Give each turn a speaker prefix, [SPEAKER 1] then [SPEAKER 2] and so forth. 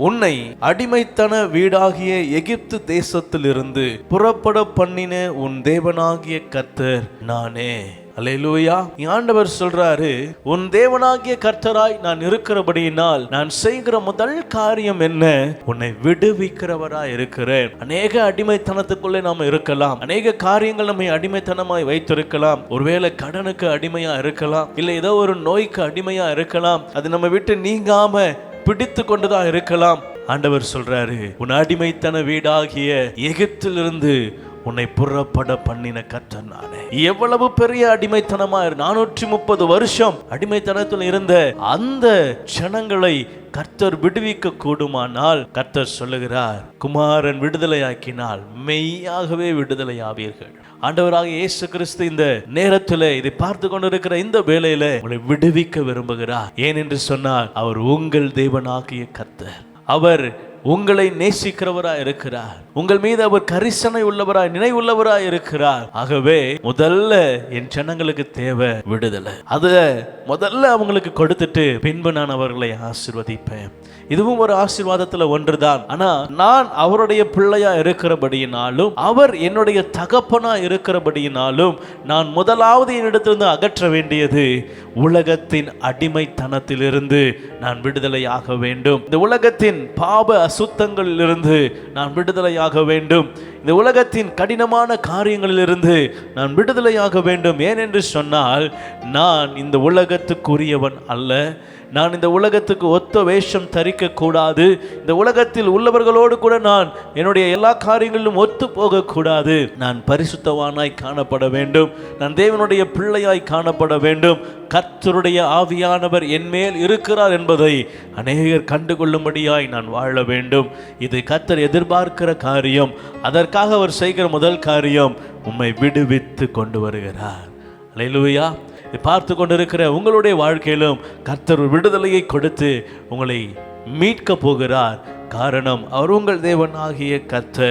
[SPEAKER 1] உன்னை அடிமைத்தன வீடாகிய எகிப்து தேசத்திலிருந்து புறப்பட பண்ணின உன் தேவனாகிய கர்த்தர் நானே. அல்லேலூயா. ஆண்டவர் சொல்றாரு, உன் தேவனாகிய கர்த்தராய் நான் இருக்கிறபடியினால் நான் செய்கிற முதல் காரியம் என்ன? உன்னை விடுவிக்கிறவராய் இருக்கிறேன். அநேக அடிமைத்தனத்துக்குள்ளே நாம இருக்கலாம். அநேக காரியங்கள் நம்மை அடிமைத்தனமாய் வைத்திருக்கலாம். ஒருவேளை கடனுக்கு அடிமையா இருக்கலாம், இல்லை ஏதோ ஒரு நோய்க்கு அடிமையா இருக்கலாம். அது நம்ம விட்டு நீங்காம பிடித்து கொண்டுதான் இருக்கலாம். ஆண்டவர் சொல்றாரு, உன் அடிமைத்தன வீடாகிய எகிப்திலிருந்து உன்னை புறப்பட பண்ணின கர்த்தர் நானே. எவ்வளவு பெரிய அடிமைத்தனமா 430 வருஷம் அடிமைத்தனத்தில் இருந்த அந்த ஜனங்களை கர்த்தர் விடுவிக்க கூடுமானால், கர்த்தர் சொல்லுகிறார், குமாரன் விடுதலையாக்கினால் மெய்யாகவே விடுதலையாவீர்கள். ஆண்டவராக இயேசு கிறிஸ்து இந்த நேரத்தில் இதை பார்த்து கொண்டிருக்கிற இந்த வேளையில உங்களை விடுவிக்க விரும்புகிறார். ஏனென்று சொன்னால் அவர் உங்கள் தேவனாகிய கர்த்தர். அவர் உங்களை நேசிக்கிறவராய் இருக்கிறார். உங்கள் மீது அவர் கரிசனை உள்ளவராய், நினைவுள்ளவராய் இருக்கிறார். ஆகவே முதல்ல என் ஜனங்களுக்கு தேவை விடுதலை. அத முதல்ல அவங்களுக்கு கொடுத்துட்டு பின்பு நான் அவர்களை ஆசீர்வதிப்பேன். இதுவும் ஒரு ஆசீர்வாதத்துல ஒன்றுதான். ஆனா நான் அவருடைய பிள்ளையா இருக்கிறபடியினாலும், அவர் என்னுடைய தகப்பனா இருக்கிறபடியினாலும், நான் முதலாவது என்னிடத்திலிருந்து அகற்ற வேண்டியது உலகத்தின் அடிமைத்தனத்திலிருந்து நான் விடுதலையாக வேண்டும். இந்த உலகத்தின் பாப அசுத்தங்களிலிருந்து நான் விடுதலையாக வேண்டும். இந்த உலகத்தின் கடினமான காரியங்களிலிருந்து நான் விடுதலையாக வேண்டும். ஏனென்று சொன்னால், நான் இந்த உலகத்துக்குரியவன் அல்ல. நான் இந்த உலகத்துக்கு ஒத்த வேஷம் தரிக்க கூடாது. இந்த உலகத்தில் உள்ளவர்களோடு கூட நான் என்னுடைய எல்லா காரியங்களிலும் ஒத்து போகக்கூடாது. நான் பரிசுத்தவானாய் காணப்பட வேண்டும். நான் தேவனுடைய பிள்ளையாய் காணப்பட வேண்டும். கர்த்தருடைய ஆவியானவர் என்மேல் இருக்கிறார் என்பதை அநேகர் கண்டுகொள்ளும்படியாய் நான் வாழ வேண்டும். இது கர்த்தர் எதிர்பார்க்கிற காரியம். அதற்காக அவர் செய்கிற முதல் காரியம் உம்மை விடுவித்து கொண்டு வருகிறார். அல்லேலூயா. பார்த்து கொண்டிருக்கிற உங்களுடைய வாழ்க்கையிலும் கர்த்தர் விடுதலையை கொடுத்து உங்களை மீட்க போகிறார். காரணம், அவர் உங்கள் தேவனாகிய கர்த்தர்.